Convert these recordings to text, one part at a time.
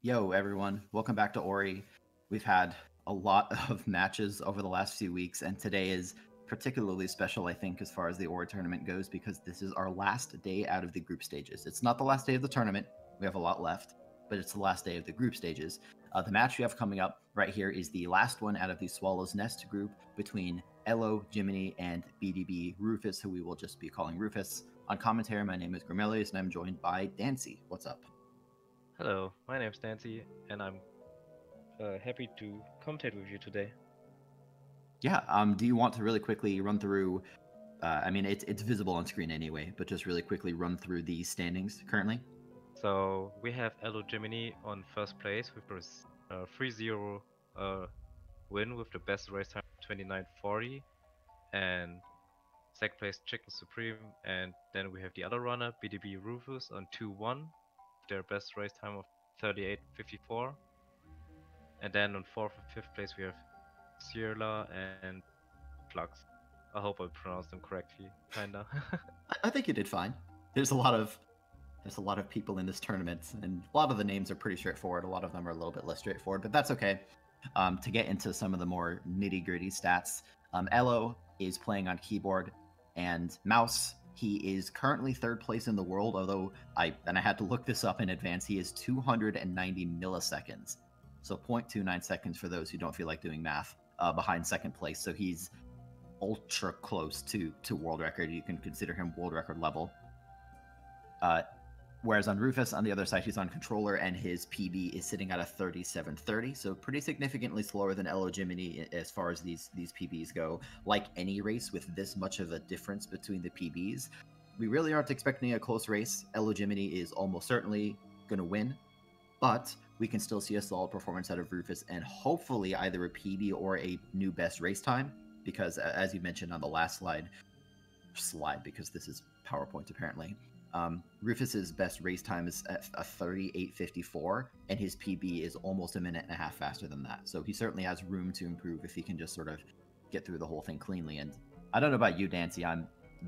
Yo, everyone. Welcome back to Ori. We've had a lot of matches over the last few weeks, and today is particularly special, I think, as far as the Ori tournament goes, because this is our last day out of the group stages. It's not the last day of the tournament. We have a lot left, but it's the last day of the group stages. The match we have coming up right here is the last one out of the Swallow's Nest group between EloJimmini and bdbRufus, who we will just be calling Rufus. On commentary, my name is Grimelius, and I'm joined by Dancy. What's up? Hello, my name's Nancy, and I'm happy to commentate with you today. Yeah, do you want to really quickly run through, I mean, it's visible on screen anyway, but just really quickly run through the standings currently? So we have EloJimmini on first place with a 3-0 win with the best race time 29:40, and second place Chicken Supreme, and then we have the other runner bdbRufus on 2-1, their best race time of 38:54, and then on fourth and fifth place we have Sierra and Flux. I hope I pronounced them correctly, kinda. I think you did fine. There's a lot of people in this tournament, and a lot of the names are pretty straightforward. A lot of them are a little bit less straightforward, but that's okay. To get into some of the more nitty-gritty stats, Elo is playing on keyboard and mouse. He is currently third place in the world, although I had to look this up in advance. He is 290 milliseconds, so 0.29 seconds for those who don't feel like doing math, behind second place. So he's ultra close to world record. You can consider him world record level. Whereas on Rufus, on the other side, he's on controller, and his PB is sitting at a 37:30, so pretty significantly slower than EloJimmini as far as these PBs go. Like any race with this much of a difference between the PBs, we really aren't expecting a close race. EloJimmini is almost certainly going to win, but we can still see a solid performance out of Rufus, and hopefully either a PB or a new best race time, because as you mentioned on the last slide, because this is PowerPoint apparently, Rufus's best race time is at a 38:54, and his PB is almost a minute and a half faster than that. So he certainly has room to improve if he can just sort of get through the whole thing cleanly. And I don't know about you, Dancy,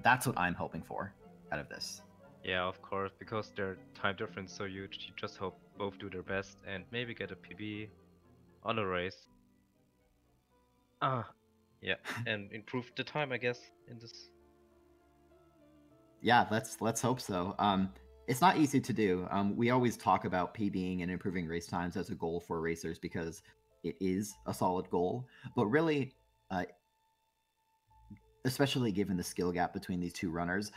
that's what I'm hoping for out of this. Yeah, of course, because their time difference so huge, you just hope both do their best and maybe get a PB on a race. Yeah, and improve the time, I guess, in this. Yeah, let's hope so. It's not easy to do. We always talk about PBing and improving race times as a goal for racers because it is a solid goal. But really, especially given the skill gap between these two runners,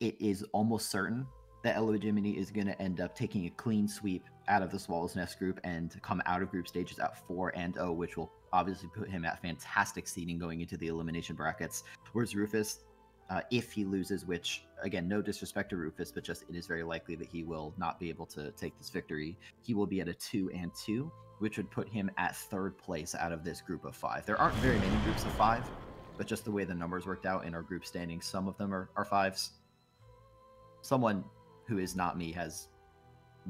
it is almost certain that EloJimmini is going to end up taking a clean sweep out of the Swallow's Nest group and come out of group stages at 4-0, which will obviously put him at fantastic seeding going into the elimination brackets. Whereas Rufus, if he loses, which, again, no disrespect to Rufus, but just it is very likely that he will not be able to take this victory, he will be at a 2-2, which would put him at third place out of this group of 5. There aren't very many groups of 5, but just the way the numbers worked out in our group standings, some of them are 5s. Someone who is not me has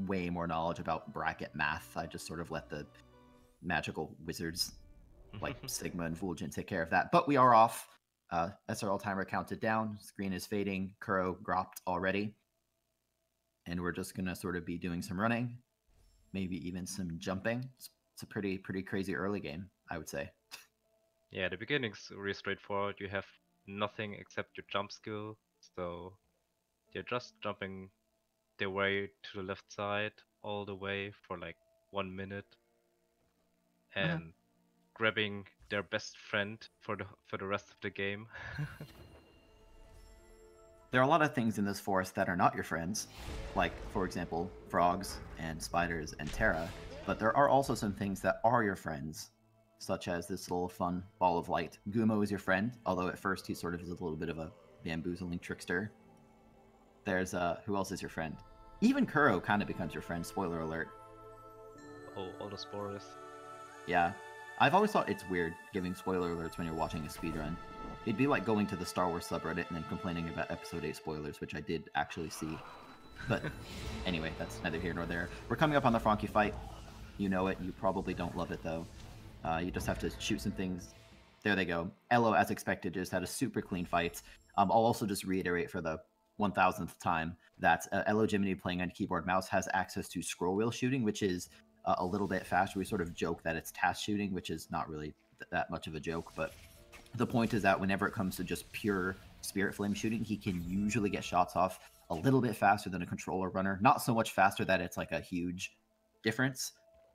way more knowledge about bracket math. I just sort of let the magical wizards like Sigma and Fulgent take care of that. But we are off. SRL timer counted down. Screen is fading. Kuro dropped already. And we're just going to sort of be doing some running, maybe even some jumping. It's a pretty crazy early game, I would say. Yeah, the beginning's really straightforward. You have nothing except your jump skill, so you're just jumping their way to the left side all the way for like 1 minute, and grabbing their best friend for the rest of the game. There are a lot of things in this forest that are not your friends, like, for example, frogs and spiders and Terra, but there are also some things that are your friends, such as this little fun ball of light. Gumo is your friend, although at first he sort of is a little bit of a bamboozling trickster. There's, who else is your friend? Even Kuro kind of becomes your friend, spoiler alert. Oh, all the spores. Yeah. I've always thought it's weird giving spoiler alerts when you're watching a speedrun. It'd be like going to the Star Wars subreddit and then complaining about Episode 8 spoilers, which I did actually see. But anyway, that's neither here nor there. We're coming up on the Frankie fight. You know it. You probably don't love it, though. You just have to shoot some things. There they go. Elo, as expected, just had a super clean fight. I'll also just reiterate for the 1000th time that EloJimmini playing on keyboard mouse has access to scroll wheel shooting, which is a little bit faster. We sort of joke that it's task shooting, which is not really that much of a joke, but the point is that whenever it comes to just pure Spirit Flame shooting, he can usually get shots off a little bit faster than a controller runner. Not so much faster that it's like a huge difference,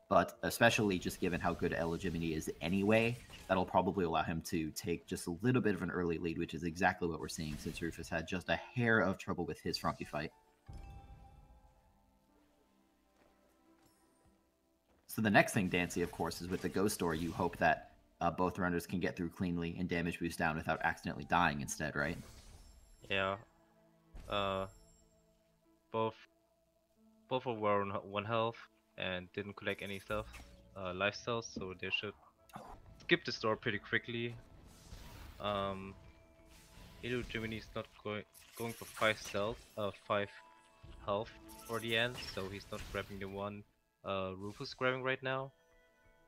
but especially just given how good EloJimmini is anyway, that'll probably allow him to take just a little bit of an early lead, which is exactly what we're seeing since Rufus had just a hair of trouble with his Frankie fight. So the next thing, Dancy, of course, is with the Ghost Door, you hope that both runners can get through cleanly and damage boost down without accidentally dying instead, right? Yeah. Both were on 1 health and didn't collect any life cells, so they should skip the store pretty quickly. EloJimmini is not going for 5 health for the end, so he's not grabbing the one Rufus grabbing right now.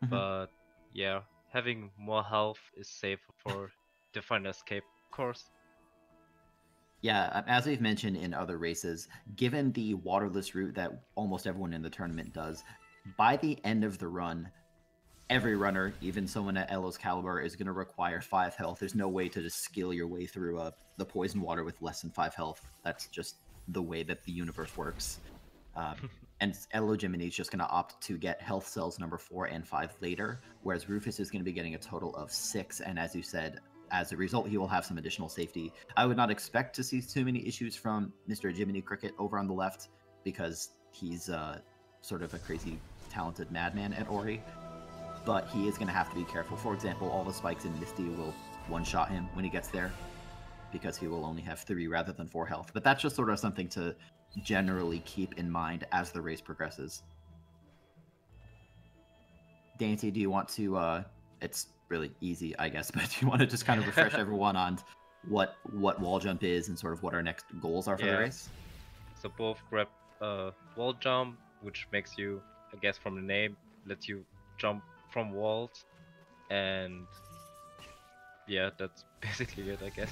But yeah, having more health is safer for the final escape course. Yeah, as we've mentioned in other races, given the waterless route that almost everyone in the tournament does, by the end of the run, every runner, even someone at Elo's caliber, is going to require 5 health. There's no way to just skill your way through the poison water with less than 5 health. That's just the way that the universe works. And EloJimmini is just going to opt to get health cells number 4 and 5 later, whereas Rufus is going to be getting a total of 6, and as you said, as a result, he will have some additional safety. I would not expect to see too many issues from Mr. Jiminy Cricket over on the left, because he's sort of a crazy talented madman at Ori, but he is going to have to be careful. For example, all the spikes in Misty will one-shot him when he gets there, because he will only have 3 rather than 4 health. But that's just sort of something to generally keep in mind as the race progresses. Dancy, do you want to, it's really easy, I guess, but do you want to just kind of refresh everyone on what wall jump is and sort of what our next goals are for the race? So both grab wall jump, which makes you, I guess from the name, lets you jump from walls, and yeah, that's basically it, I guess.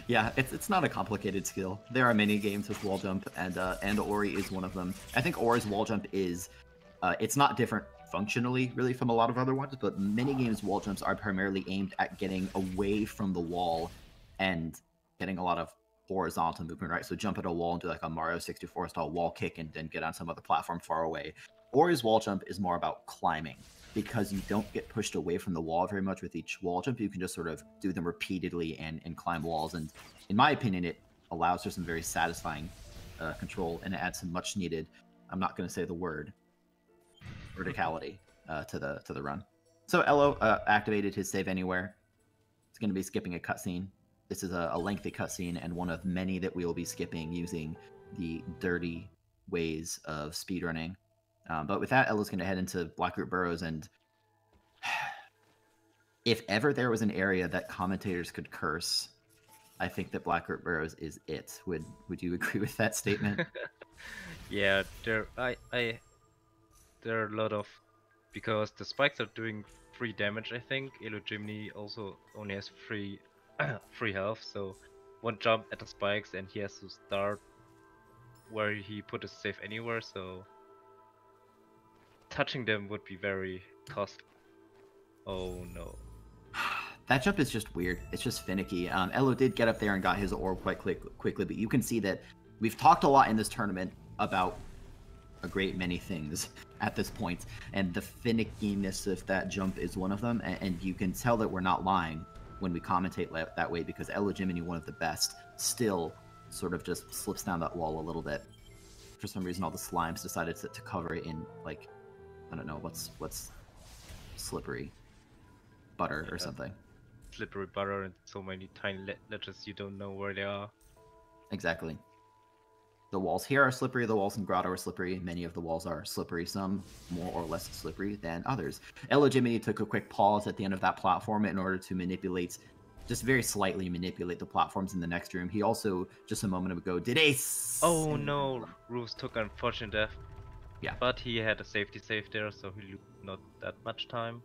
Yeah, it's not a complicated skill. There are many games with wall jump, and Ori is one of them. I think Ori's wall jump is, it's not different functionally really from a lot of other ones, but many games wall jumps are primarily aimed at getting away from the wall and getting a lot of horizontal movement, right? So jump at a wall and do like a Mario 64 style wall kick and then get on some other platform far away. Ori's wall jump is more about climbing, because you don't get pushed away from the wall very much with each wall jump. You can just sort of do them repeatedly and climb walls. And in my opinion, it allows for some very satisfying control, and it adds some much needed, I'm not going to say the word, verticality to the run. So Elo activated his save anywhere. It's going to be skipping a cutscene. This is a lengthy cutscene and one of many that we will be skipping using the dirty ways of speedrunning. But with that, Elo's going to head into Blackroot Burrows, and if ever there was an area that commentators could curse, I think that Blackroot Burrows is it. Would you agree with that statement? Yeah, there are a lot of, because the spikes are doing 3 damage, I think. EloJimmini also only has 3 health, so 1 jump at the spikes and he has to start where he put his save anywhere, so touching them would be very costly. Oh no. That jump is just weird. It's just finicky. Elo did get up there and got his orb quite quickly, but you can see that we've talked a lot in this tournament about a great many things at this point, and the finickiness of that jump is one of them, and you can tell that we're not lying when we commentate that way, because EloJimmini, one of the best, still sort of just slips down that wall a little bit. For some reason, all the slimes decided to cover it in, like, I don't know, what's slippery butter or something. Slippery butter and so many tiny ledges you don't know where they are. Exactly. The walls here are slippery, the walls in Grotto are slippery, many of the walls are slippery, some more or less slippery than others. EloJimmini took a quick pause at the end of that platform in order to manipulate, just very slightly manipulate the platforms in the next room. He also, just a moment ago, did a... Oh no, Roos took an unfortunate death. Yeah. But he had a safety save there, so he lost not that much time.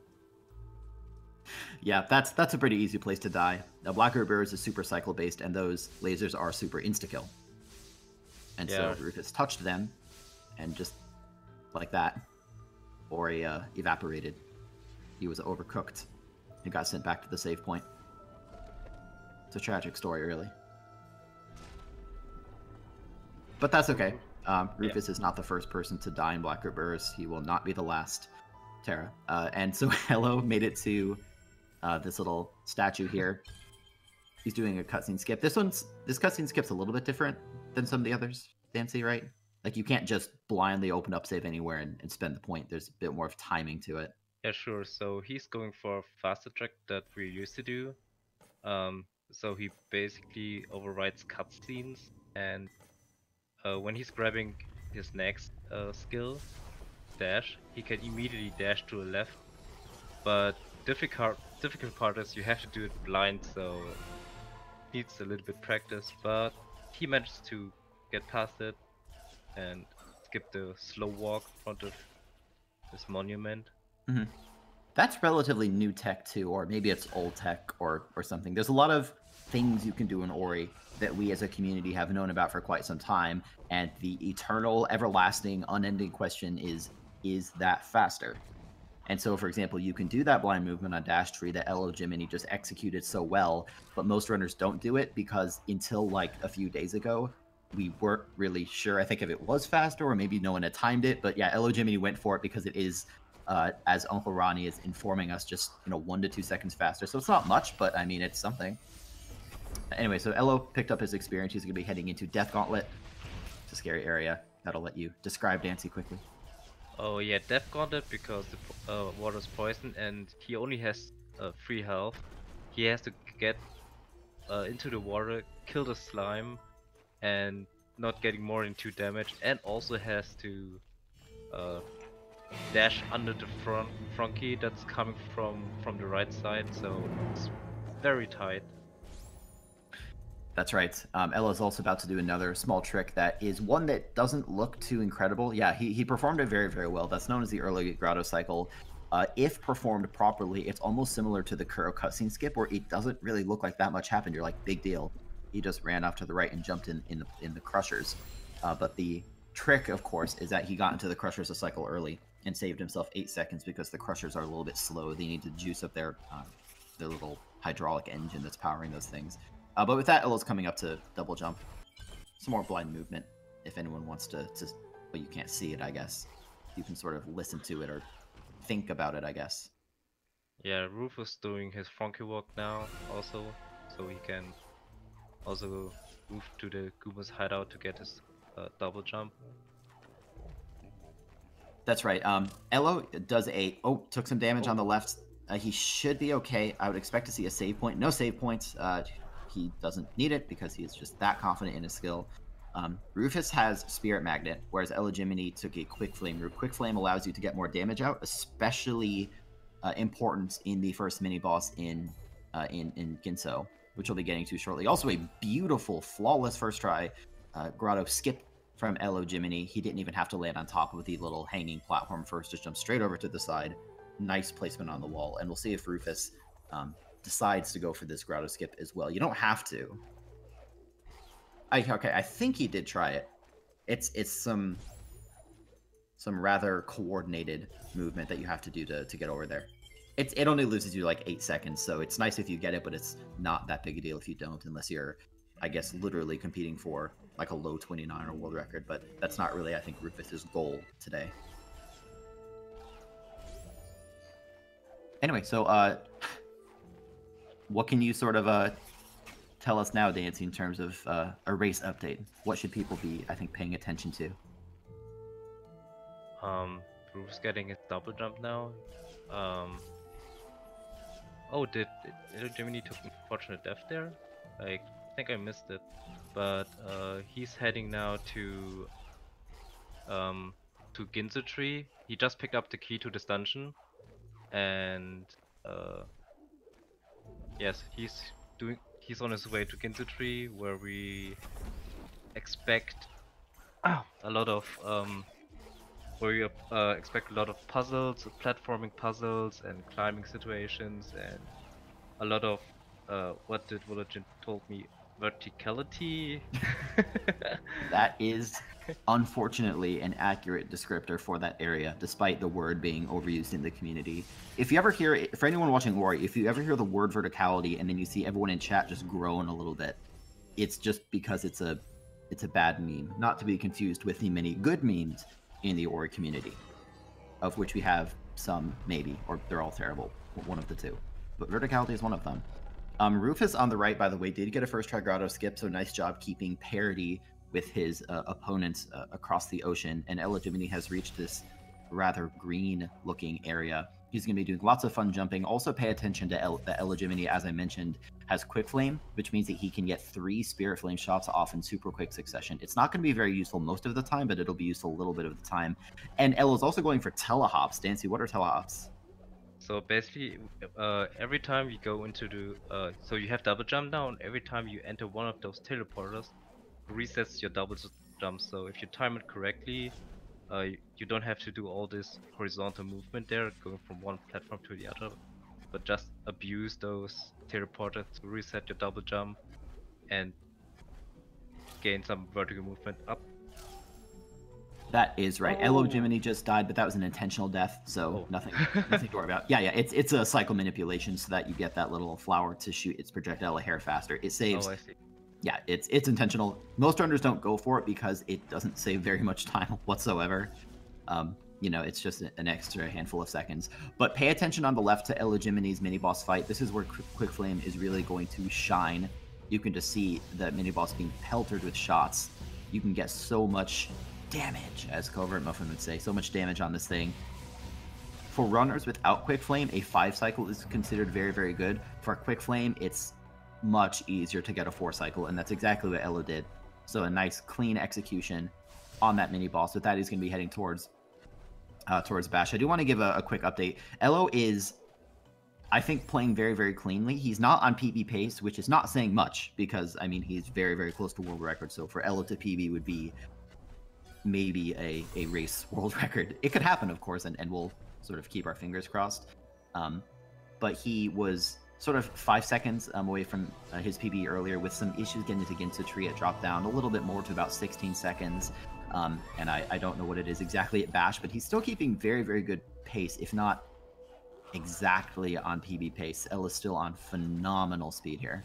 Yeah, that's a pretty easy place to die. Now, Blackroot Burrows is super cycle based, and those lasers are super insta-kill. And so Rufus touched them, and just like that, Ori evaporated. He was overcooked and got sent back to the save point. It's a tragic story, really. But that's okay. Rufus is not the first person to die in Black Burst. He will not be the last, Terra. And so Elo made it to this little statue here. He's doing a cutscene skip. This cutscene skip's a little bit different than some of the others, Dancy, right? Like, you can't just blindly open up save anywhere and spend the point. There's a bit more of timing to it. Yeah, sure. So he's going for a faster track that we used to do. So he basically overrides cutscenes, and when he's grabbing his next skill, dash, he can immediately dash to the left. But difficult part is you have to do it blind, so it needs a little bit practice. But he managed to get past it and skip the slow walk in front of this monument. Mm-hmm. That's relatively new tech too, or maybe it's old tech or something. There's a lot of things you can do in Ori that we as a community have known about for quite some time, and the eternal, everlasting, unending question is that faster? And so, for example, you can do that blind movement on Dash Tree that EloJimmini just executed so well, but most runners don't do it because until like a few days ago, we weren't really sure, I think, if it was faster or maybe no one had timed it. But yeah, EloJimmini went for it because it is, as Uncle Ronnie is informing us, just 1 to 2 seconds faster. So it's not much, but I mean, it's something. Anyway, so Elo picked up his experience. He's going to be heading into Death Gauntlet. It's a scary area. That'll let you describe Dancy quickly. Oh yeah, Death Gauntlet, because the water's poison and he only has 3 health. He has to get into the water, kill the slime, and not getting more than 2 damage, and also has to dash under the front key that's coming from the right side, so it's very tight. That's right. Ella's also about to do another small trick that is one that doesn't look too incredible. Yeah, he performed it very, very well. That's known as the early grotto cycle. If performed properly, it's almost similar to the Kuro cutscene skip, where it doesn't really look like that much happened. You're like, big deal. He just ran off to the right and jumped in the crushers. But the trick, of course, is that he got into the crushers a cycle early and saved himself 8 seconds because the crushers are a little bit slow. They need to juice up their little hydraulic engine that's powering those things. But with that, Ella's coming up to double jump. Some more blind movement, if anyone wants to well, you can't see it, I guess. You can sort of listen to it or think about it, I guess. Yeah, Rufus doing his funky walk now also, so he can also move to the Goomba's hideout to get his double jump. That's right. Elo does took some damage on the left. He should be okay. I would expect to see a save point. No save points. He doesn't need it because he's just that confident in his skill. Rufus has Spirit Magnet, whereas EloJimmini took a Quick Flame. Quick Flame allows you to get more damage out, especially important in the first mini boss in Ginso, which we'll be getting to shortly. Also, a beautiful, flawless first try grotto skip from EloJimmini. He didn't even have to land on top of the little hanging platform first; just jumped straight over to the side. Nice placement on the wall, and we'll see if Rufus decides to go for this grotto skip as well. You don't have to. Okay, I think he did try it. It's some rather coordinated movement that you have to do to get over there. It only loses you like 8 seconds, so it's nice if you get it, but it's not that big a deal if you don't, unless you're, I guess, literally competing for like a low 29 or world record. But that's not really, I think, Rufus's goal today. Anyway, so what can you sort of tell us now, Dancy, in terms of a race update? What should people be, I think, paying attention to? Rufus getting his double jump now. Oh, did EloJimmini took unfortunate death there? I think I missed it. But he's heading now to Ginso Tree. He just picked up the key to this dungeon, and yes, he's on his way to Ginso Tree, where we expect a lot of puzzles, platforming puzzles, and climbing situations, and a lot of what did Vologin told me, verticality. That is unfortunately an accurate descriptor for that area, despite the word being overused in the community. If you ever hear it, for anyone watching Ori, if you ever hear the word verticality and then you see everyone in chat just groan a little bit, it's just because it's a bad meme, not to be confused with the many good memes in the Ori community, of which we have some, maybe, or they're all terrible, one of the two. But verticality is one of them. Rufus on the right, by the way, did get a first try grotto skip, so nice job keeping parity with his opponents across the ocean. And EloJimmini has reached this rather green-looking area. He's going to be doing lots of fun jumping. Also pay attention to that EloJimmini, as I mentioned, has Quick Flame, which means that he can get 3 Spirit Flame shots off in super quick succession. It's not going to be very useful most of the time, but it'll be useful a little bit of the time. And Elo's also going for telehops. Dancy, what are telehops? So basically, every time you go into the, so you have double jump now, and every time you enter one of those teleporters, it resets your double jump. So if you time it correctly, you don't have to do all this horizontal movement there, going from one platform to the other, but just abuse those teleporters to reset your double jump and gain some vertical movement up. That is right. EloJimmini just died, but that was an intentional death, so nothing to worry about. Yeah, it's a cycle manipulation so that you get that little flower to shoot its projectile a hair faster. It saves. Oh, I see. Yeah, it's intentional. Most runners don't go for it because it doesn't save very much time whatsoever. You know, it's just an extra handful of seconds. But pay attention on the left to EloJimmini's mini boss fight. This is where Quick Flame is really going to shine. You can just see the mini boss being peltered with shots. You can get so much damage, as Covert Muffin would say, so much damage on this thing. For runners without Quick Flame, a 5 cycle is considered very, very good. For Quick Flame, it's much easier to get a 4 cycle, and that's exactly what Elo did. So a nice, clean execution on that mini boss. With that, he's going to be heading towards Bash. I do want to give a quick update. Elo is, I think, playing very, very cleanly. He's not on PB pace, which is not saying much, because, I mean, he's very, very close to world record. So for Elo to PB would be maybe a race world record. It could happen, of course, and we'll sort of keep our fingers crossed. But he was sort of 5 seconds away from his PB earlier with some issues getting to Ginsu Tree. It dropped down a little bit more to about 16 seconds. And I don't know what it is exactly at Bash, but he's still keeping very, very good pace, if not exactly on PB pace. El is still on phenomenal speed here.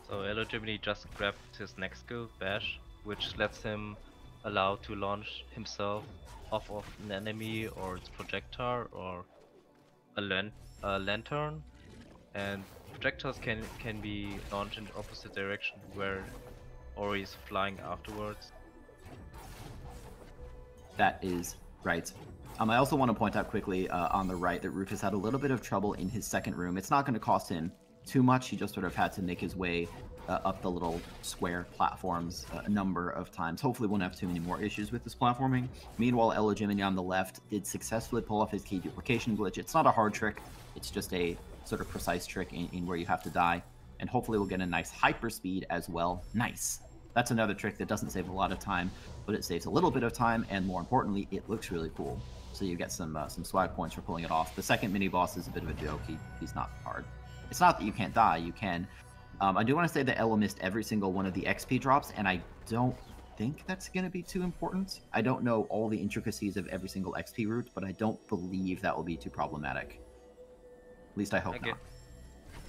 So EloJimmini just grabbed his next skill, Bash, which lets him allow to launch himself off of an enemy or its projectile or a lantern, and projectiles can be launched in the opposite direction where Ori is flying afterwards. That is right. I also want to point out quickly on the right that Rufus had a little bit of trouble in his second room. It's not going to cost him too much. He just sort of had to make his way up the little square platforms a number of times. Hopefully won't have too many more issues with this platforming. Meanwhile, EloJimmini on the left did successfully pull off his key duplication glitch. It's not a hard trick. It's just a sort of precise trick in where you have to die. And hopefully we'll get a nice hyper speed as well. Nice. That's another trick that doesn't save a lot of time, but it saves a little bit of time, and more importantly, it looks really cool. So you get some swag points for pulling it off. The second mini boss is a bit of a joke. He's not hard. It's not that you can't die. You can. I do want to say that Elo missed every single one of the XP drops, and I don't think that's going to be too important. I don't know all the intricacies of every single XP route, but I don't believe that will be too problematic. At least I hope not.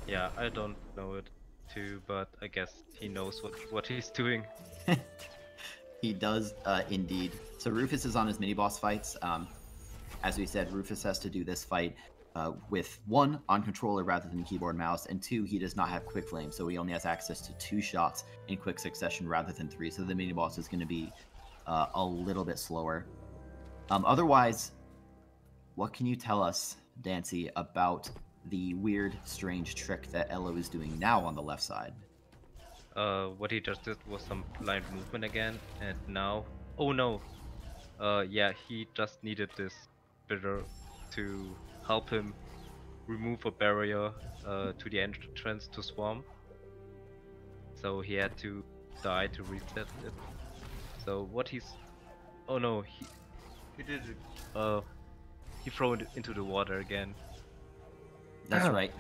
Yeah, I don't know it too, but I guess he knows what he's doing. He does indeed. So Rufus is on his mini-boss fights. As we said, Rufus has to do this fight with 1, on controller rather than keyboard mouse, and 2, he does not have Quick Flame, so he only has access to 2 shots in quick succession rather than 3, so the mini-boss is going to be a little bit slower. Otherwise, what can you tell us, Dancy, about the weird, strange trick that Elo is doing now on the left side? What he just did was some blind movement again, and now... Oh no! Yeah, he just needed this bitter to help him remove a barrier to the entrance to Swarm. So he had to die to reset it. So what he's... Oh no, he did it. He threw it into the water again. That's right.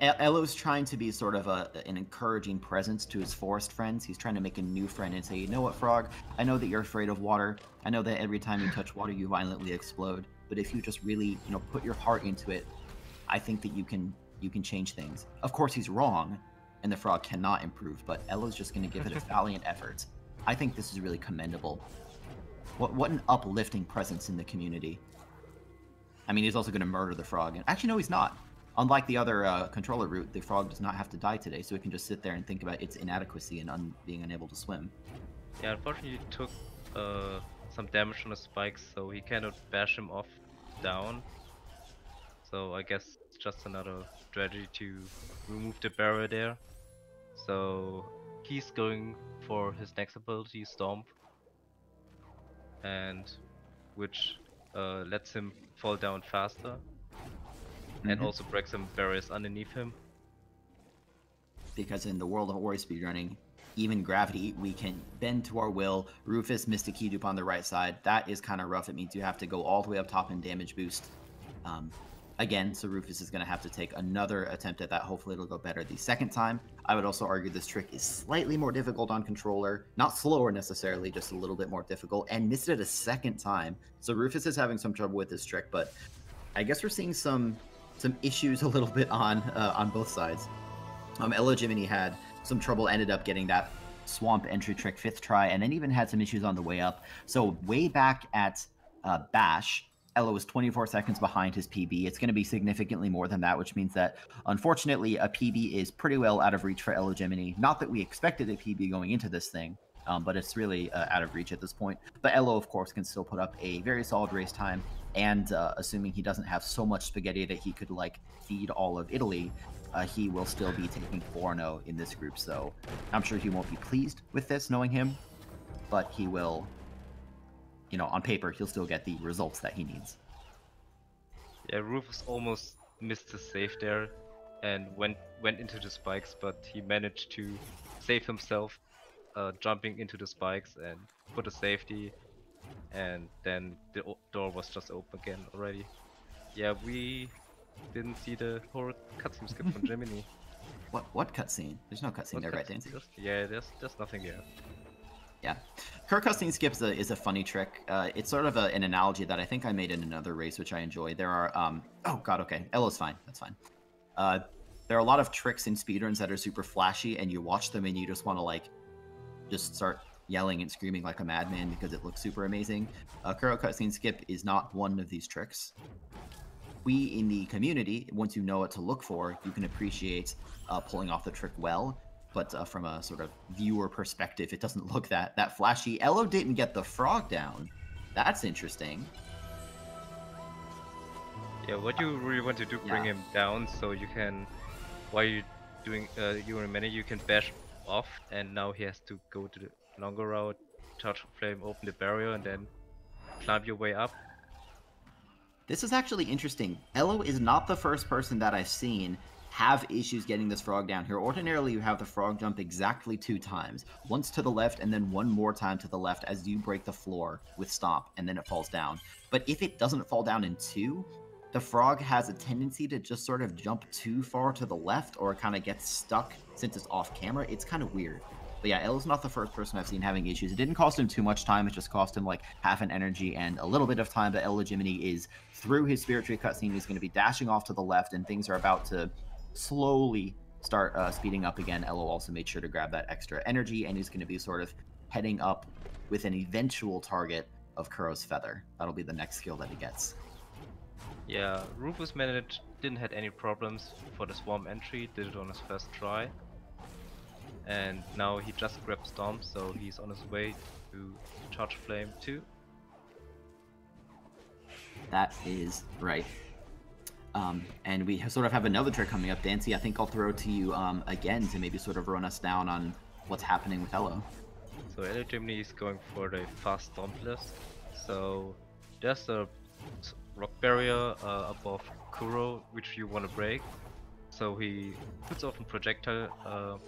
Elo's trying to be sort of an encouraging presence to his forest friends. He's trying to make a new friend and say, you know what, Frog? I know that you're afraid of water. I know that every time you touch water, you violently explode. But if you just really, put your heart into it, I think that you can change things. Of course, he's wrong, and the frog cannot improve. But Elo's just going to give it a valiant effort. I think this is really commendable. What an uplifting presence in the community. I mean, he's also going to murder the frog. And actually, no, he's not. Unlike the other controller route, the frog does not have to die today, so it can just sit there and think about its inadequacy and being unable to swim. Yeah, unfortunately he took some damage on the spikes, so he cannot bash him off down. So I guess it's just another strategy to remove the barrier there. So he's going for his next ability, Stomp, and which lets him fall down faster. And also break some barriers underneath him. Because in the world of Ori speedrunning, even gravity, we can bend to our will. Rufus missed a key dupe on the right side. That is kind of rough. It means you have to go all the way up top and damage boost. Again, so Rufus is going to have to take another attempt at that. Hopefully it'll go better the second time. I would also argue this trick is slightly more difficult on controller. Not slower necessarily, just a little bit more difficult. And missed it a second time. So Rufus is having some trouble with this trick, but I guess we're seeing some issues a little bit on both sides. EloJimmini had some trouble, ended up getting that swamp entry trick 5th try, and then even had some issues on the way up. So way back at Bash, Elo was 24 seconds behind his PB. It's going to be significantly more than that, which means that, unfortunately, a PB is pretty well out of reach for EloJimmini. Not that we expected a PB going into this thing, but it's really out of reach at this point. But Elo, of course, can still put up a very solid race time. And assuming he doesn't have so much spaghetti that he could, feed all of Italy, he will still be taking 4-0 in this group. So I'm sure he won't be pleased with this, knowing him. But he will, on paper, he'll still get the results that he needs. Yeah, Rufus almost missed his save there and went into the spikes, but he managed to save himself, jumping into the spikes and put a safety. And then the door was just open again already. Yeah, we didn't see the horror cutscene skip from Jimmini. What cutscene? There's no cutscene there, right, Dancy? Yeah, there's nothing here. Yeah. Her cutscene skip is a funny trick. It's sort of an analogy that I think I made in another race, which I enjoy. There are, oh god, okay. Elo's fine. That's fine. There are a lot of tricks in speedruns that are super flashy, and you watch them and you just want to, just start yelling and screaming like a madman because it looks super amazing. Kuro cutscene skip is not one of these tricks. We in the community, once you know what to look for, you can appreciate pulling off the trick well, but from a sort of viewer perspective, it doesn't look that flashy. Elo didn't get the frog down. That's interesting. Yeah, what you really want to do, bring him down so you can, while you're doing EloJimmini, you can bash off, and now he has to go to the longer route, touch flame, open the barrier, and then climb your way up. This is actually interesting. Elo is not the first person that I've seen have issues getting this frog down here. Ordinarily, you have the frog jump exactly 2 times. Once to the left, and then one more time to the left as you break the floor with Stomp, and then it falls down. But if it doesn't fall down in 2, the frog has a tendency to just sort of jump too far to the left, or it kind of gets stuck since it's off camera. It's kind of weird. But yeah, Elo's not the first person I've seen having issues. It didn't cost him too much time. It just cost him half an energy and a little bit of time. But EloJimmini is through his Spirit Tree cutscene. He's going to be dashing off to the left, and things are about to slowly start speeding up again. Elo also made sure to grab that extra energy, and he's going to be sort of heading up with an eventual target of Kuro's Feather. That'll be the next skill that he gets. Yeah, Rufus didn't have any problems for the swarm entry, did it on his first try. And now he just grabbed Stomp, so he's on his way to Charge Flame 2. That is right. And we sort of have another trick coming up. Dancy, I think I'll throw to you again to maybe sort of run us down on what's happening with Elo. So EloJimmini is going for the fast Stompless. So there's a rock barrier above Kuro, which you want to break. So he puts off a projectile,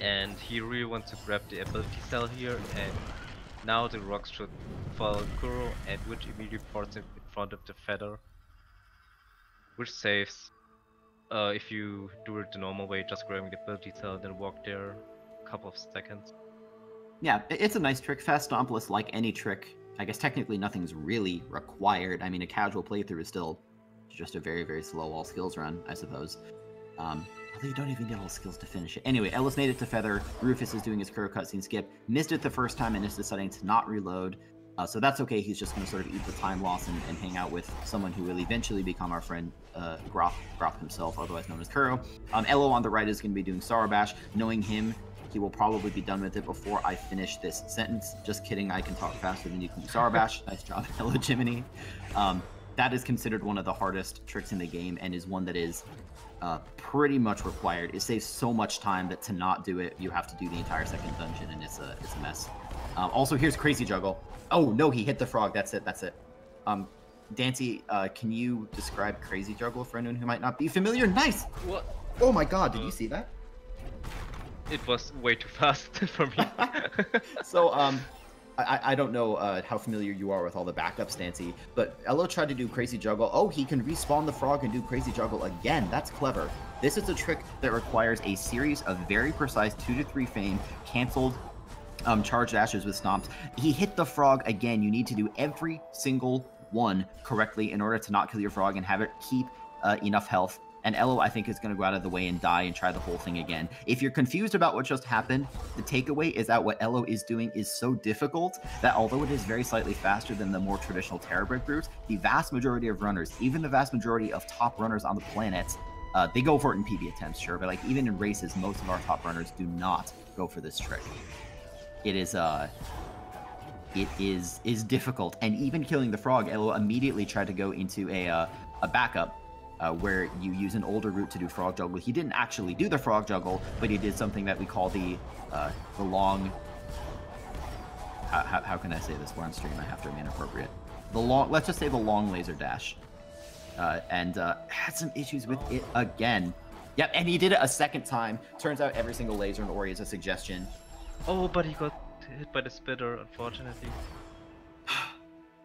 and he really wants to grab the ability cell here, and now the rocks should follow Kuro, and which immediately ports him in front of the feather, which saves If you do it the normal way, just grabbing the ability cell, then walk there a couple of seconds. Yeah, it's a nice trick. Fast Stompless, like any trick, I guess technically nothing's really required. I mean, a casual playthrough is still just a very, very slow all skills run, I suppose. Although you don't even get all skills to finish it. Anyway, Ellis made it to Feather. Rufus is doing his Kuro cutscene skip. Missed it the first time and is deciding to not reload. So that's okay. He's just going to sort of eat the time loss and hang out with someone who will eventually become our friend, Groth himself, otherwise known as Kuro. Elo on the right is going to be doing Sorrow Bash. Knowing him, he will probably be done with it before I finish this sentence. Just kidding, I can talk faster than you can do Sorrow Bash. Nice job, EloJimmini. That is considered one of the hardest tricks in the game and is one that is pretty much required. It saves so much time that to not do it, you have to do the entire second dungeon, and it's a mess. Also, here's Crazy Juggle. Oh, no, he hit the frog. That's it. Dancy, can you describe Crazy Juggle for anyone who might not be familiar? Nice! What? Oh my god, did you see that? It was way too fast for me. So, I don't know how familiar you are with all the backups, Dancy, but Elo tried to do Crazy Juggle. Oh, he can respawn the frog and do Crazy Juggle again. That's clever. This is a trick that requires a series of very precise 2 to 3 frame canceled charge dashes with stomps. He hit the frog again. You need to do every single one correctly in order to not kill your frog and have it keep enough health. And Elo, I think, is going to go out of the way and die and try the whole thing again. If you're confused about what just happened, the takeaway is that what Elo is doing is so difficult that although it is very slightly faster than the more traditional Terrorbrick route, the vast majority of runners, even the vast majority of top runners on the planet, they go for it in PB attempts, sure, but like even in races, most of our top runners do not go for this trick. It is difficult, and even killing the frog, Elo immediately tried to go into a backup where you use an older route to do frog juggle. He didn't actually do the frog juggle, but he did something that we call the long. How can I say this? We're on stream. I have to remain appropriate. Let's just say the long laser dash, and had some issues with it again. Yep, and he did it a second time. Turns out every single laser in Ori is a suggestion. Oh, but he got hit by the spitter, unfortunately.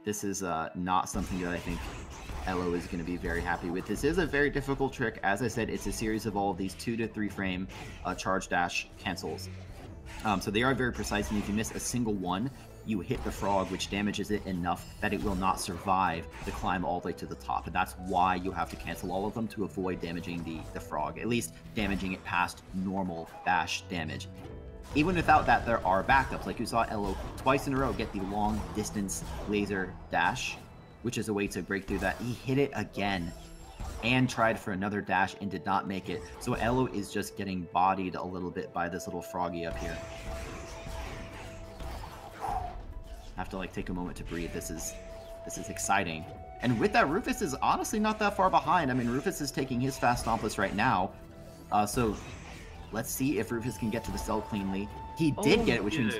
This is not something that I think Elo is going to be very happy with. This is a very difficult trick. As I said, it's a series of all of these 2 to 3 frame charge dash cancels. So they are very precise, and if you miss a single one, you hit the frog, which damages it enough that it will not survive the climb all the way to the top. And that's why you have to cancel all of them to avoid damaging the frog, at least damaging it past normal dash damage. Even without that, there are backups. Like you saw Elo twice in a row get the long distance laser dash, which is a way to break through that. He hit it again and tried for another dash and did not make it. So Elo is just getting bodied a little bit by this little froggy up here. I have to like take a moment to breathe. This is exciting. And with that, Rufus is honestly not that far behind. I mean, Rufus is taking his fast stompless right now. So let's see if Rufus can get to the cell cleanly. He did get it, which means...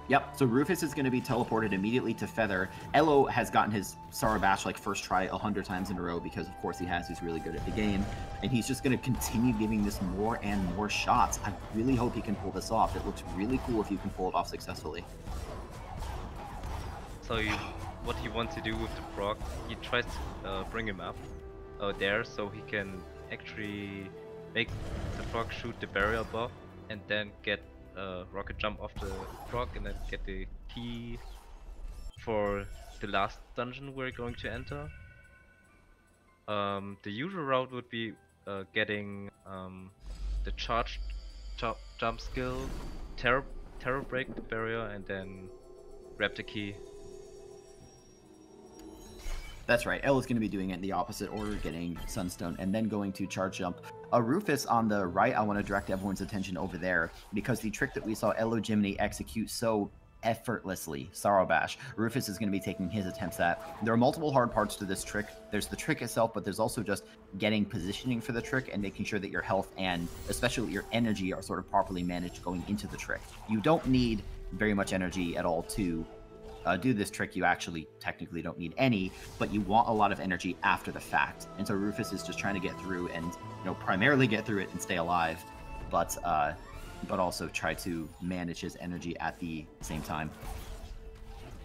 Yep, so Rufus is going to be teleported immediately to Feather. Elo has gotten his Sorrow Bash like first try 100 times in a row because of course he has. He's really good at the game. And he's just going to continue giving this more and more shots. I really hope he can pull this off. It looks really cool if you can pull it off successfully. So what he wants to do with the frog, he tries to bring him up there so he can actually make the frog shoot the barrier above and then get a rocket jump off the frog and then get the key for the last dungeon we're going to enter. The usual route would be getting the charged jump skill, terror break the barrier, and then grab the key. That's right. Elo's going to be doing it in the opposite order, getting Sunstone, and then going to charge jump. Rufus on the right, I want to direct everyone's attention over there, because the trick that we saw EloJimmini execute so effortlessly, Sorrow Bash, Rufus is going to be taking his attempts at. There are multiple hard parts to this trick. There's the trick itself, but there's also just getting positioning for the trick and making sure that your health and especially your energy are sort of properly managed going into the trick. You don't need very much energy at all to do this trick. You actually technically don't need any, but you want a lot of energy after the fact. And so Rufus is just trying to get through and, primarily get through it and stay alive, but also try to manage his energy at the same time.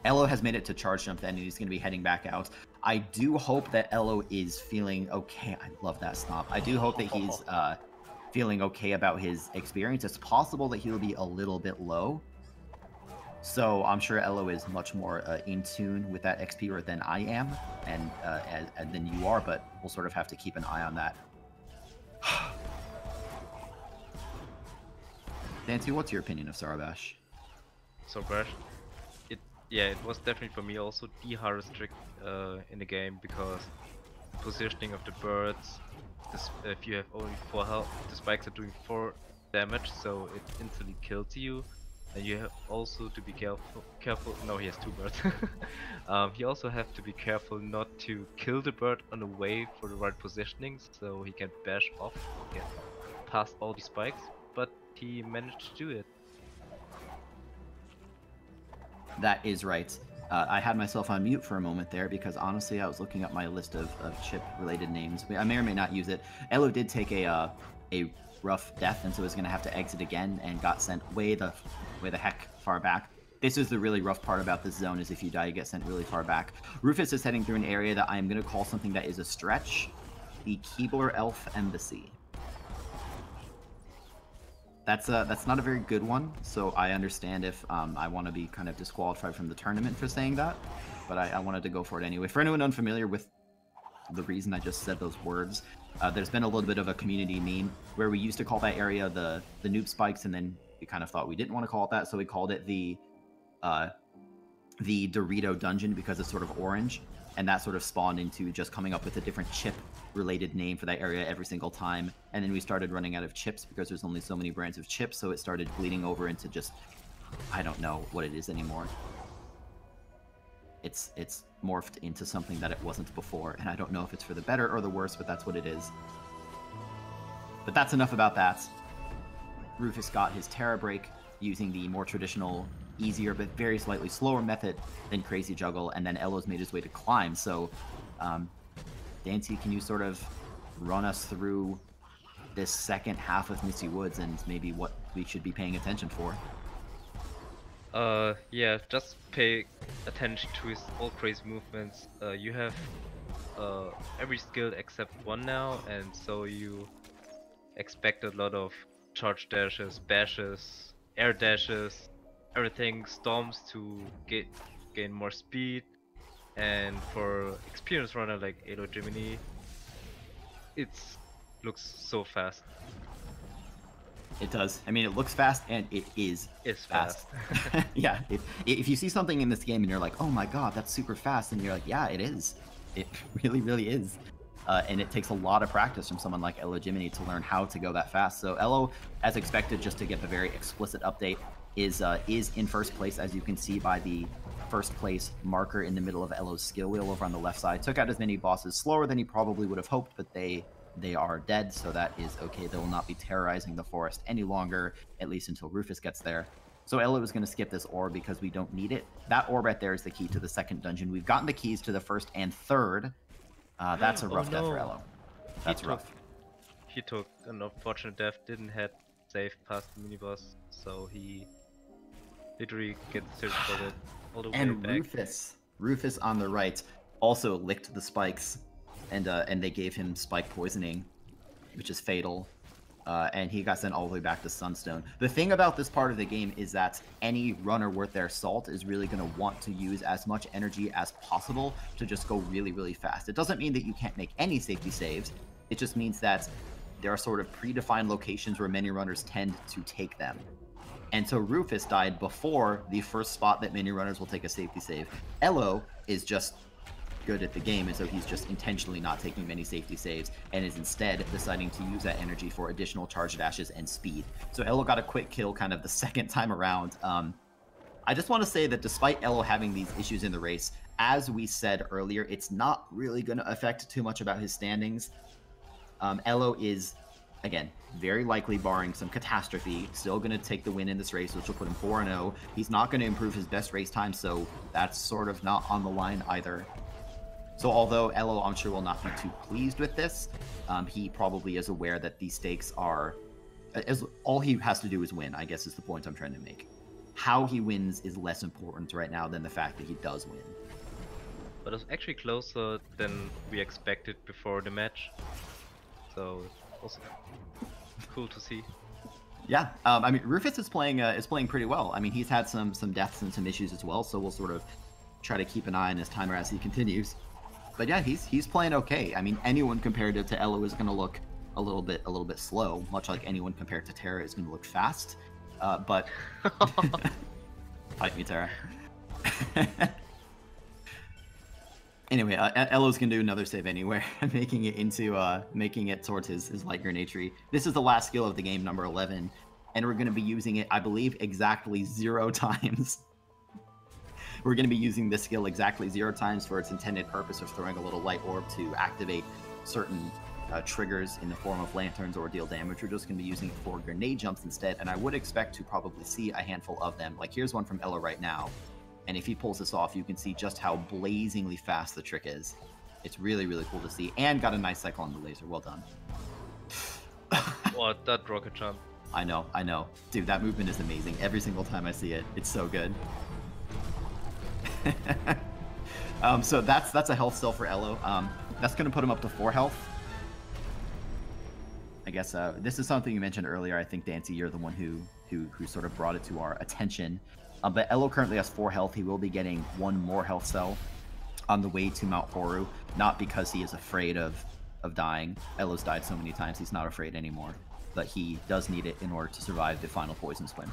Elo has made it to charge jump then, and he's going to be heading back out. I do hope that Elo is feeling okay. I love that stomp. I do hope that he's feeling okay about his experience. It's possible that he'll be a little bit low. So I'm sure Elo is much more in tune with that XP rate than I am, and than you are, but we'll sort of have to keep an eye on that. Dancy, what's your opinion of Sarabash? Sarabash, it was definitely for me also the hardest trick in the game, because positioning of the birds, if you have only 4 health, the spikes are doing 4 damage, so it instantly kills you. And you have also to be careful. No, he has 2 birds. You also have to be careful not to kill the bird on the way for the right positioning, so he can bash off, get past all the spikes. But he managed to do it. That is right. I had myself on mute for a moment there because honestly I was looking up my list of chip-related names. I may or may not use it. Elo did take a rough death, and so is going to have to exit again and got sent way the heck far back. This is the really rough part about this zone, is if you die, you get sent really far back. Rufus is heading through an area that I'm going to call something that is a stretch. The Keebler Elf Embassy. That's not a very good one, so I understand if I want to be kind of disqualified from the tournament for saying that, but I wanted to go for it anyway. For anyone unfamiliar with the reason I just said those words, there's been a little bit of a community meme where we used to call that area the noob spikes, and then we kind of thought we didn't want to call it that, so we called it the Dorito dungeon because it's sort of orange, and that sort of spawned into just coming up with a different chip related name for that area every single time. And then we started running out of chips because there's only so many brands of chips, so it started bleeding over into just, I don't know what it is anymore. It's morphed into something that it wasn't before, and I don't know if it's for the better or the worse, but that's what it is. But that's enough about that. Rufus got his Terra Break using the more traditional, easier but very slightly slower method than Crazy Juggle, and then Elo's made his way to Climb. So, Dancy, can you sort of run us through this second half of Misty Woods and maybe what we should be paying attention for? Yeah, just pay attention to his all crazy movements. You have every skill except one now, and so you expect a lot of charge dashes, bashes, air dashes, everything, storms to gain more speed. And for experienced runner like EloJimmini, it looks so fast. It does. I mean, it looks fast, and it is fast. Yeah, if you see something in this game and you're like, oh my god, that's super fast, and you're like, yeah, it is. It really, really is. And it takes a lot of practice from someone like EloJimmini to learn how to go that fast. So Elo, as expected, just to get the very explicit update, is in first place, as you can see by the first place marker in the middle of Elo's skill wheel over on the left side. Took out as many bosses slower than he probably would have hoped, but they are dead, so that is okay. They will not be terrorizing the forest any longer, at least until Rufus gets there. So Elo is going to skip this orb because we don't need it. That orb right there is the key to the second dungeon. We've gotten the keys to the first and third. That's a rough death for Elo. That's rough. He took an unfortunate death, didn't head safe past the mini-boss, so he literally gets teleported all the way back. And Rufus on the right also licked the spikes, and they gave him spike poisoning, which is fatal. And he got sent all the way back to Sunstone. The thing about this part of the game is that any runner worth their salt is really going to want to use as much energy as possible to just go really, really fast. It doesn't mean that you can't make any safety saves. It just means that there are sort of predefined locations where many runners tend to take them. And so Rufus died before the first spot that many runners will take a safety save. Elo is just good at the game, and so he's just intentionally not taking many safety saves and is instead deciding to use that energy for additional charge dashes and speed. So Elo got a quick kill kind of the second time around. I just want to say that despite Elo having these issues in the race, as we said earlier, it's not really going to affect too much about his standings. Elo is, again, very likely, barring some catastrophe, still going to take the win in this race, which will put him 4-0. He's not going to improve his best race time, so that's sort of not on the line either. So although Elo, I'm sure, will not be too pleased with this, he probably is aware that these stakes are... all he has to do is win, I guess is the point I'm trying to make. How he wins is less important right now than the fact that he does win. but it's actually closer than we expected before the match. So also cool to see. Yeah, I mean, Rufus is playing pretty well. I mean, he's had some deaths and some issues as well, so we'll sort of try to keep an eye on his timer as he continues. But yeah, he's playing okay. I mean, anyone compared to Elo is going to look a little bit slow, much like anyone compared to Terra is going to look fast. But fight me, Terra. Anyway, Elo's gonna do another save anywhere, making it towards his light grenade tree. This is the last skill of the game, number 11, and we're gonna be using it, I believe, exactly 0 times. We're gonna be using this skill exactly 0 times for its intended purpose of throwing a little light orb to activate certain triggers in the form of lanterns or deal damage. We're just gonna be using it for grenade jumps instead, and I would expect to probably see a handful of them. Like here's one from Elo right now. And if he pulls this off, you can see just how blazingly fast the trick is. It's really, really cool to see. And got a nice cycle on the laser. Well done. What, that rocket jump. I know. Dude, that movement is amazing. Every single time I see it, it's so good. So that's a health still for Elo. That's going to put him up to 4 health. I guess this is something you mentioned earlier. I think, Dancy, you're the one who sort of brought it to our attention. But Elo currently has 4 health. He will be getting 1 more health cell on the way to Mount Horu, not because he is afraid of dying. Elo's died so many times, he's not afraid anymore. But he does need it in order to survive the final poison swim.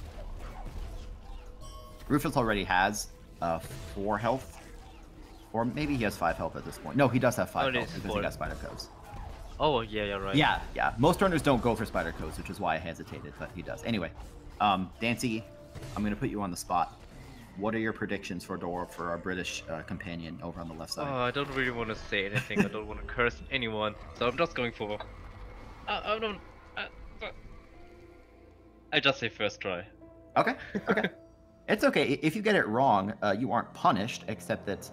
Rufus already has 4 health. Or maybe he has 5 health at this point. No, he does have 5 health because he got Spider Coves. Oh, yeah, you're right. Yeah. Most runners don't go for Spider Coves, which is why I hesitated, but he does. Anyway, Dancy, I'm going to put you on the spot. What are your predictions for our British companion over on the left side? Oh, I don't really want to say anything. I don't want to curse anyone. So I'm just going for... I just say first try. Okay. It's okay. If you get it wrong, you aren't punished, except that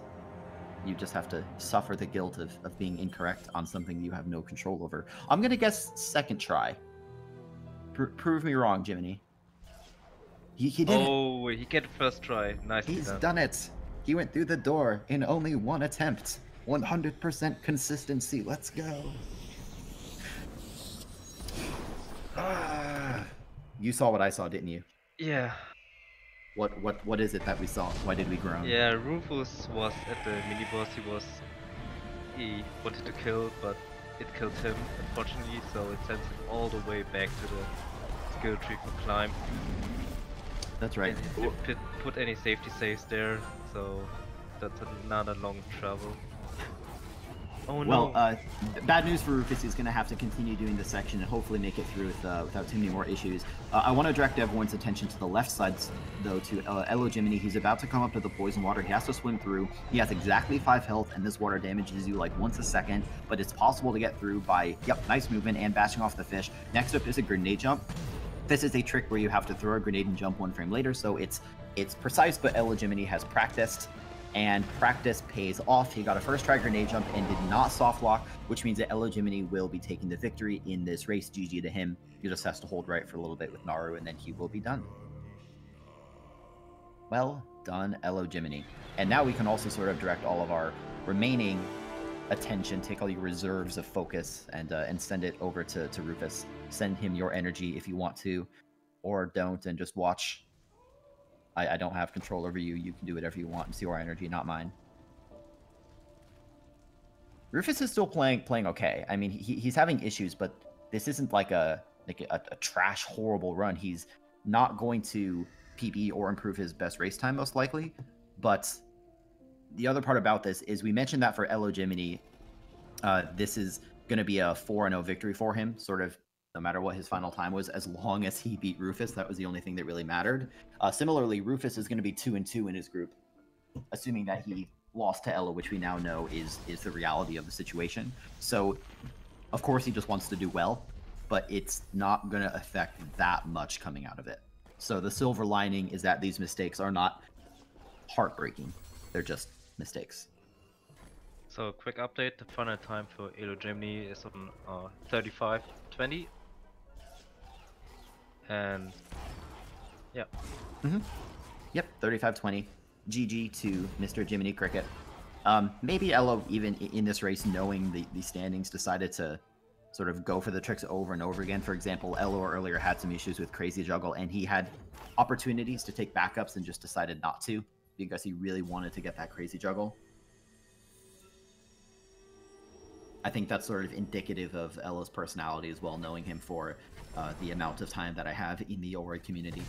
you just have to suffer the guilt of being incorrect on something you have no control over. I'm going to guess second try. Prove me wrong, Jiminy. He did it. Oh, he get first try. Nice. He's done it. He went through the door in only 1 attempt. 100% consistency. Let's go. You saw what I saw, didn't you? Yeah. What is it that we saw? Why did we groan? Yeah, Rufus was at the mini boss. He wanted to kill, but it killed him, unfortunately. So it sends him all the way back to the skill tree for climb. That's right. And he didn't put any safety saves there, so that's another long travel. Oh no. Well, bad news for Rufus. He's going to have to continue doing this section and hopefully make it through without too many more issues. I want to direct everyone's attention to the left side, though, to EloJimmini. He's about to come up to the poison water. He has to swim through. He has exactly 5 health, and this water damages you like once a second, but it's possible to get through by, nice movement and bashing off the fish. Next up is a grenade jump. This is a trick where you have to throw a grenade and jump 1 frame later, so it's precise, but EloJimmini has practiced. And practice pays off. He got a first try grenade jump and did not soft lock, which means that EloJimmini will be taking the victory in this race. GG to him. He just has to hold right for a little bit with Naru, and then he will be done. Well done, EloJimmini. And now we can also sort of direct all of our remaining attention, take all your reserves of focus, and send it over to Rufus. Send him your energy if you want to, or don't, and just watch. I don't have control over you. You can do whatever you want. It's your energy, not mine. Rufus is still playing okay. I mean, he's having issues, but this isn't like a trash, horrible run. He's not going to PB or improve his best race time, most likely. But the other part about this is we mentioned that for EloJimmini, this is going to be a 4-0 victory for him, sort of. No matter what his final time was, as long as he beat Rufus, that was the only thing that really mattered. Similarly, Rufus is going to be 2-2 in his group, assuming that he lost to Elo, which we now know is the reality of the situation. So, of course, he just wants to do well, but it's not going to affect that much coming out of it. So the silver lining is that these mistakes are not heartbreaking. They're just mistakes. So, quick update. The final time for EloJimmini is on 35:20. And Yep, 35-20. GG to Mr. Jiminy Cricket. Maybe Elo, even in this race, knowing the standings, decided to sort of go for the tricks over and over again. For example, Elo earlier had some issues with Crazy Juggle, and he had opportunities to take backups and just decided not to because he really wanted to get that Crazy Juggle. I think that's sort of indicative of Elo's personality as well, knowing him for the amount of time that I have in the Ori community.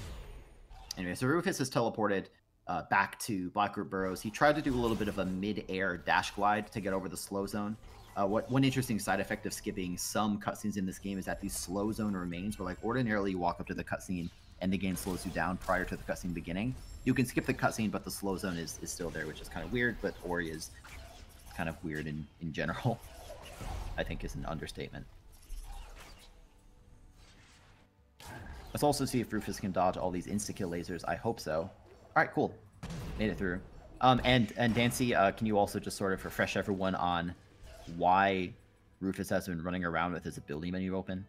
Anyway, so Rufus is teleported back to Blackroot Burrows. He tried to do a little bit of a mid-air dash glide to get over the slow zone. One interesting side effect of skipping some cutscenes in this game is that the slow zone remains, where like ordinarily you walk up to the cutscene and the game slows you down prior to the cutscene beginning. You can skip the cutscene, but the slow zone is still there, which is kind of weird, but Ori is kind of weird in general, I think is an understatement. Let's also see if Rufus can dodge all these insta-kill lasers. I hope so. All right, cool. Made it through. And Dancy, can you also just sort of refresh everyone on why Rufus has been running around with his ability menu open?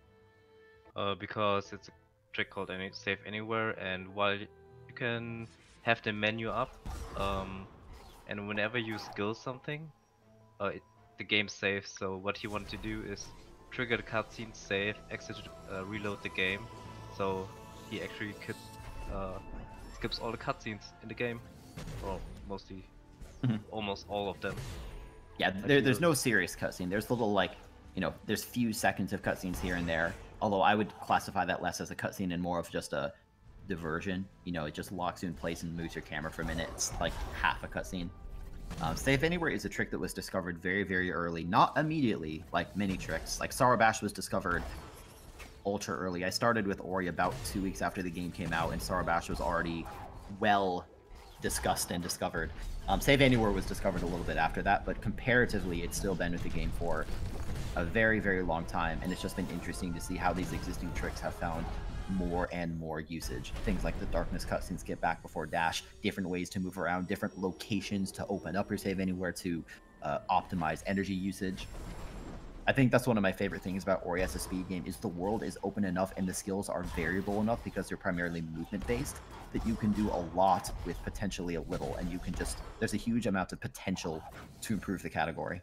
Because it's a trick called Save Anywhere, and while you can have the menu up, and whenever you skill something, the game saves. So what he wanted to do is trigger the cutscene, save, exit, reload the game. So he actually could skips all the cutscenes in the game, well, mostly, almost all of them. Yeah, there's no serious cutscene. There's little, like, you know, there's few seconds of cutscenes here and there. Although I would classify that less as a cutscene and more of just a diversion. You know, it just locks you in place and moves your camera for a minute. It's like half a cutscene. Save Anywhere is a trick that was discovered very, very early. Not immediately, like many tricks. Like Sarabash was discovered ultra early. I started with Ori about 2 weeks after the game came out, and Sarabash was already well discussed and discovered. Save Anywhere was discovered a little bit after that, but comparatively, it's still been with the game for a very, very long time, and it's just been interesting to see how these existing tricks have found more and more usage. Things like the Darkness cutscene skip back before dash, different ways to move around, different locations to open up your Save Anywhere to optimize energy usage. I think that's one of my favorite things about Ori as a speed game is the world is open enough and the skills are variable enough because they're primarily movement based that you can do a lot with potentially a little, and you can just, there's a huge amount of potential to improve the category.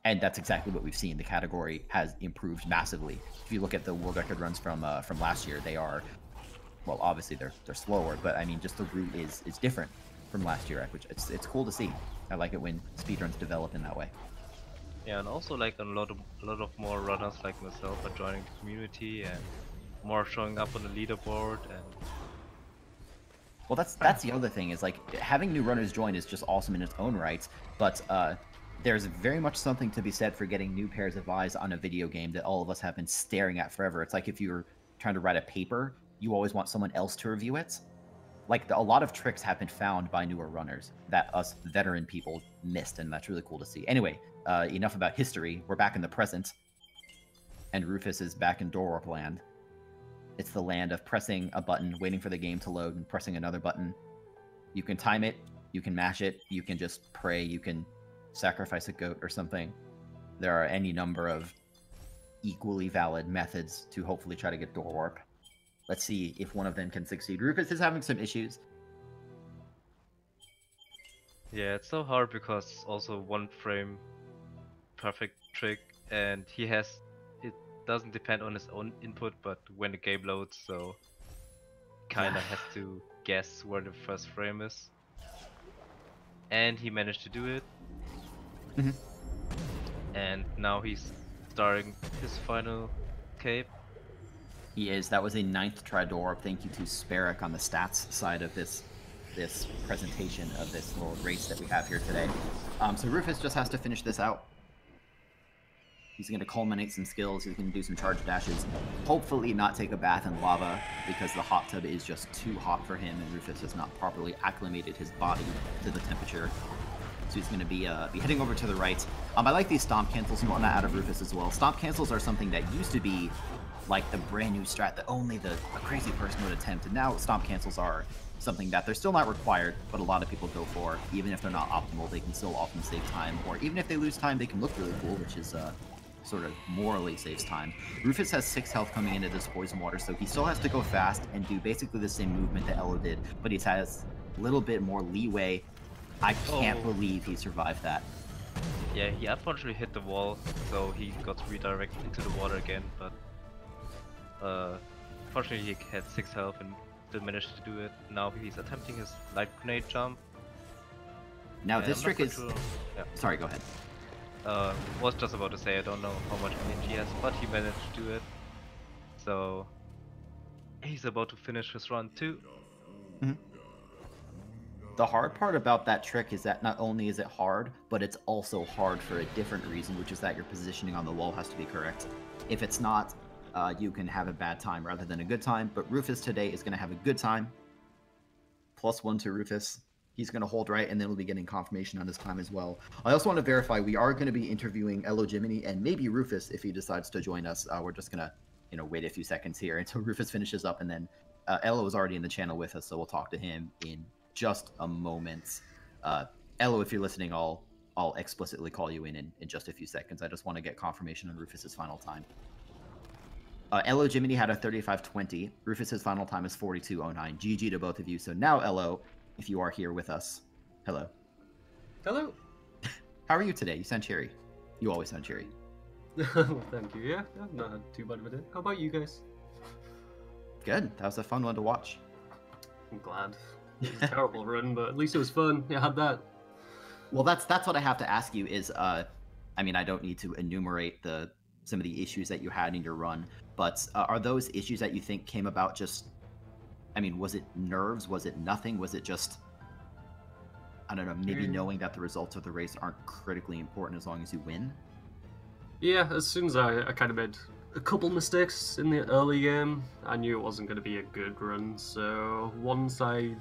And that's exactly what we've seen. The category has improved massively. If you look at the world record runs from last year, they are, well, obviously they're slower, but I mean, just the route is different from last year, which it's cool to see. I like it when speedruns develop in that way. Yeah, and also like a lot of more runners like myself are joining the community and more showing up on the leaderboard. And well, that's the other thing is like having new runners join is just awesome in its own right, but there's very much something to be said for getting new pairs of eyes on a video game that all of us have been staring at forever. It's like if you're trying to write a paper, you always want someone else to review it. Like a lot of tricks have been found by newer runners that us veteran people missed, and that's really cool to see. Anyway, enough about history. We're back in the present, and Rufus is back in Door Warp land. It's the land of pressing a button, waiting for the game to load, and pressing another button. You can time it, you can mash it, you can just pray, you can sacrifice a goat or something. There are any number of equally valid methods to hopefully try to get Door Warp. Let's see if one of them can succeed. Rufus is having some issues. yeah, it's so hard because it's also one frame perfect trick, and it doesn't depend on his own input, but when the game loads, so kinda has to guess where the first frame is. And he managed to do it. And now he's starting his final cape. He is. That was a 9th try Door Warp. Thank you to Sparrock on the stats side of this presentation of this little race that we have here today. So Rufus just has to finish this out. He's going to culminate some skills. He's going to do some charge dashes. Hopefully not take a bath in lava because the hot tub is just too hot for him, and Rufus has not properly acclimated his body to the temperature. So he's going to be heading over to the right. I like these stomp cancels and whatnot out of Rufus as well. Stomp cancels are something that used to be like the brand new strat that only a crazy person would attempt, and now stomp cancels are something that they're still not required, but a lot of people go for. Even if they're not optimal, they can still often save time, or even if they lose time, they can look really cool, which is sort of morally saves time. Rufus has 6 health coming into this poison water, so he still has to go fast and do basically the same movement that Elo did, but he has a little bit more leeway I can't believe he survived that. Yeah, he unfortunately hit the wall, so he got redirected into the water again, but fortunately he had 6 health and still managed to do it. Now he's attempting his light grenade jump. Now this trick is... Sure. Yeah. Sorry, go ahead. Was just about to say I don't know how much energy he has, but he managed to do it. So he's about to finish his run too. Mm-hmm. The hard part about that trick is that not only is it hard, but it's also hard for a different reason, which is that your positioning on the wall has to be correct. If it's not, you can have a bad time rather than a good time, but Rufus today is going to have a good time. +1 to Rufus. He's going to hold right, and then we'll be getting confirmation on his time as well. I also want to verify we are going to be interviewing EloJimmini and maybe Rufus if he decides to join us. We're just going to wait a few seconds here until Rufus finishes up, and then Elo is already in the channel with us, so we'll talk to him in just a moment. Elo, if you're listening, I'll explicitly call you in just a few seconds. I just want to get confirmation on Rufus's final time. EloJimmini had a 35:20. Rufus's final time is 42:09. GG to both of you. So now, Elo, if you are here with us, hello. Hello. How are you today? You sound cheery. You always sound cheery. Well, thank you. Yeah, I've not had too bad of a day. How about you guys? Good. That was a fun one to watch. I'm glad. It was a terrible run, but at least it was fun. Yeah, I had that. Well, that's what I have to ask you is, I mean, I don't need to enumerate some of the issues that you had in your run, but are those issues that you think came about just, I mean, was it nerves? Was it nothing? Was it just, I don't know, maybe knowing that the results of the race aren't critically important as long as you win? Yeah, as soon as I kind of made a couple mistakes in the early game, I knew it wasn't going to be a good run. So once I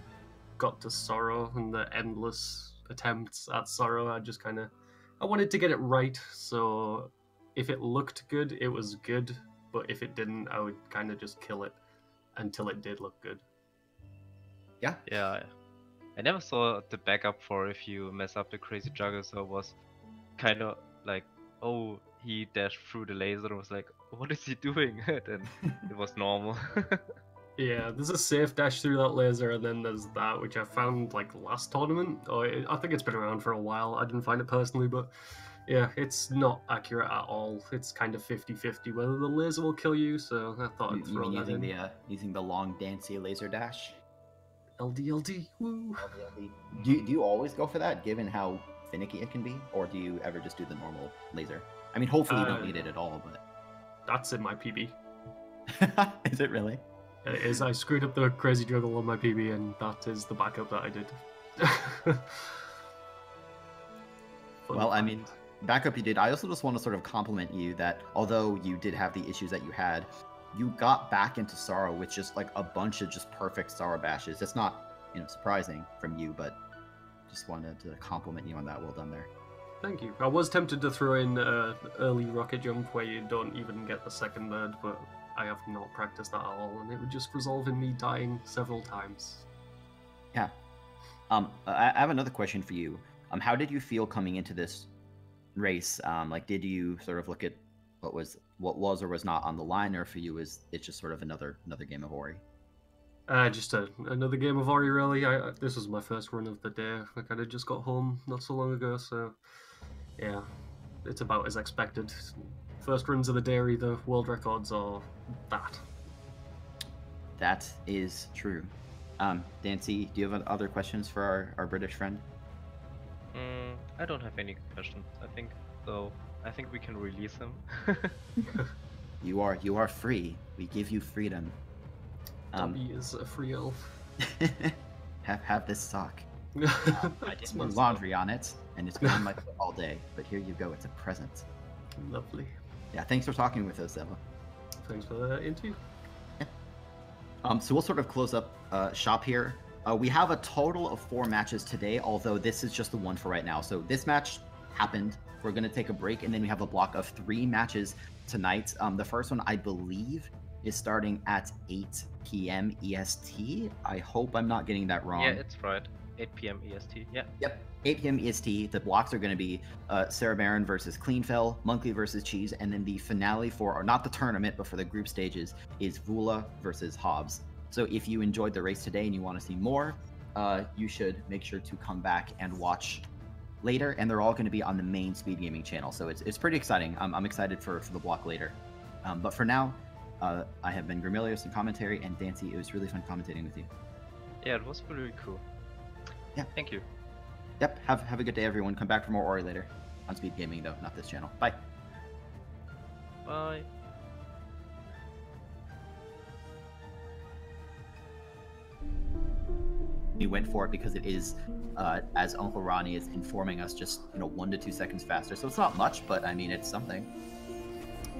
got to Sorrow and the endless attempts at Sorrow, I wanted to get it right. So if it looked good, it was good. But if it didn't, I would kind of just kill it until it did look good. Yeah. Yeah. I never saw the backup for if you mess up the crazy juggle, so it was kind of like, oh, he dashed through the laser and was like, what is he doing? And it was normal. Yeah, there's a safe dash through that laser, and then there's that, which I found like last tournament. I think it's been around for a while. I didn't find it personally, but yeah, it's not accurate at all. It's kind of 50-50 whether the laser will kill you, so I thought I'd throw that in. Using the long dancy laser dash? LDLD, woo! LDLD. Do you always go for that, given how finicky it can be? Or do you ever just do the normal laser? I mean, hopefully you don't need it at all, but... That's in my PB. Is it really? It is. I screwed up the crazy juggle on my PB, and that is the backup that I did. Well, I mean, backup you did. I also just want to sort of compliment you that although you did have the issues that you had, you got back into Sorrow with just like a bunch of just perfect Sorrow bashes. That's not, surprising from you, but just wanted to compliment you on that. Well done there. Thank you. I was tempted to throw in early rocket jump where you don't even get the second bird, but I have not practiced that at all, and it would just result in me dying several times. Yeah. I have another question for you. How did you feel coming into this race? Did you sort of look at what was or was not on the line, or for you is it just sort of another game of Ori? Just another game of Ori, really. This was my first run of the day. I kind of just got home not so long ago, so yeah, it's about as expected. First runs of the day are either world records or that. That is true. Dancy, do you have other questions for our British friend? I don't have any questions. I think we can release him. You are free. We give you freedom. Dobby is a free elf. have this sock. I did my laundry on it, and it's been on my foot all day. But here you go. It's a present. Lovely. Yeah. Thanks for talking with us, Ella. Thanks for the interview. So we'll sort of close up shop here. We have a total of 4 matches today, although this is just the one for right now. So this match happened. We're going to take a break, and then we have a block of 3 matches tonight. The first one, I believe, is starting at 8 p.m. EST. I hope I'm not getting that wrong. Yeah, it's right. 8 p.m. EST, yeah. Yep, 8 p.m. EST. The blocks are going to be Sarah Baron versus Cleanfell, Monkley versus Cheese, and then the finale for, not the tournament, but for the group stages, is Vula versus Hobbs. So if you enjoyed the race today and you want to see more, you should make sure to come back and watch later, and they're all going to be on the main Speed Gaming channel. So it's pretty exciting. I'm excited for the block later. But for now, I have been Gramilius in commentary, and Dancy, it was really fun commentating with you. Yeah, it was really cool. Yeah. Thank you. Yep. Have a good day, everyone. Come back for more Ori later on Speed Gaming, though, not this channel. Bye. Bye. We went for it because it is, as Uncle Ronnie is informing us, just 1 to 2 seconds faster. So it's not much, but I mean it's something.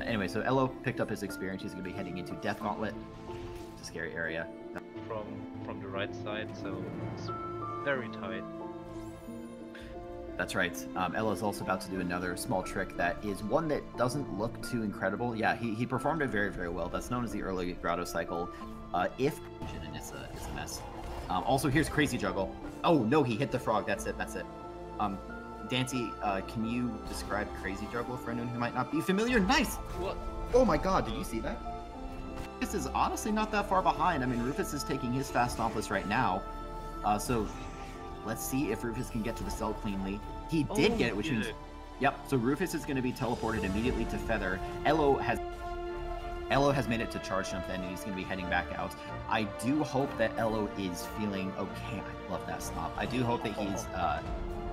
Anyway, so Elo picked up his experience. He's going to be heading into Death Gauntlet. It's a scary area. From the right side, so it's very tight. That's right. Ella's also about to do another small trick that is one that doesn't look too incredible. Yeah, he performed it very, very well. That's known as the early grotto cycle. If and it's a mess. Also, here's Crazy Juggle. Oh no, he hit the frog. That's it. Dancy, can you describe Crazy Juggle for anyone who might not be familiar? Nice. What? Oh my God, did you see that? This is honestly not that far behind. I mean, Rufus is taking his fast Stompless right now. So let's see if Rufus can get to the cell cleanly. He did get it, which means... Yep, so Rufus is going to be teleported immediately to Feather. Elo has made it to charge jump then, and he's going to be heading back out. I do hope that Elo is feeling okay. I love that stop. I do hope that he's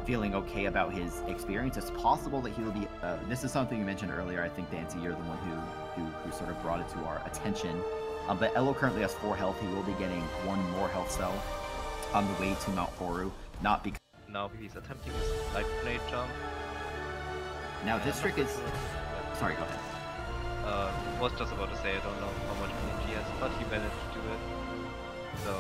feeling okay about his experience. It's possible that he will be... this is something you mentioned earlier. I think, Dancy, you're the one who sort of brought it to our attention. But Elo currently has 4 health. He will be getting 1 more health cell on the way to Mount Horu. Not because... Now he's attempting his light blade jump. Now this trick is... Sorry, go ahead. Was just about to say I don't know how much energy he has, but he managed to do it. So